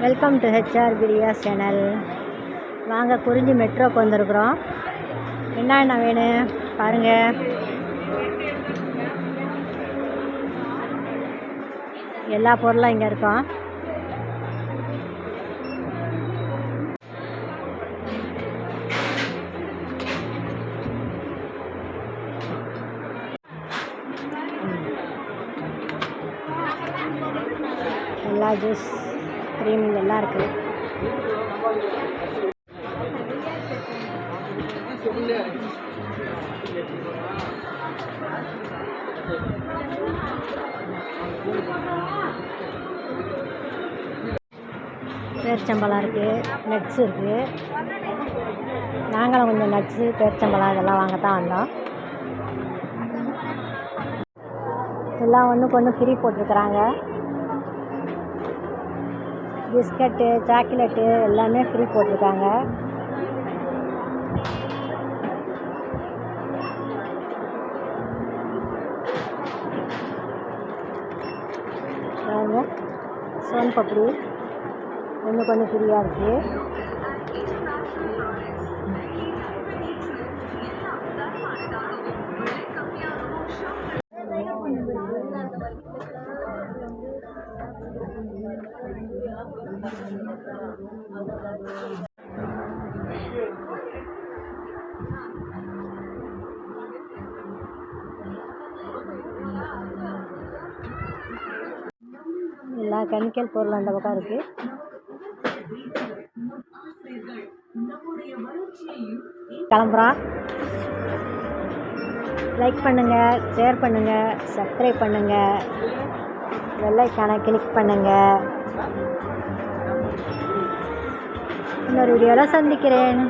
Welcome to HR Priya's channel. வாங்க குறிஞ்சி மெட்ரோக்கு வந்திருக்குறோம். என்ன வேணும் பாருங்கள். எல்லா பொருளும் இங்கே இருக்கும். எல்லா ஜூஸ் க்ரீம் எல்லாம் இருக்குது. பேரிச்சம்பழம் இருக்குது, நட்ஸ் இருக்குது. நாங்களும் கொஞ்சம் நட்ஸு பேரிச்சம்பழம் இதெல்லாம் வாங்கத்தான் வந்தோம். எல்லாம் ஒன்றுக்கு ஒன்று ஃப்ரீ போட்டிருக்குறாங்க. பிஸ்கட்டு, சாக்லேட்டு எல்லாமே ஃப்ரீ போட்டிருக்காங்க. சோன் பப்படி ஒன்றுக்கு ஒன்று ஃப்ரீயாக இருக்குது. எல்லா கெமிக்கல் பொருள் அந்த பக்கம் இருக்குது. கிளம்புறோம். லைக் பண்ணுங்கள், ஷேர் பண்ணுங்கள், சப்ஸ்கிரைப் பண்ணுங்கள், பெல் ஐகானை கிளிக் பண்ணுங்கள். இன்னொரு வீடியோவில் சந்திக்கிறேன்.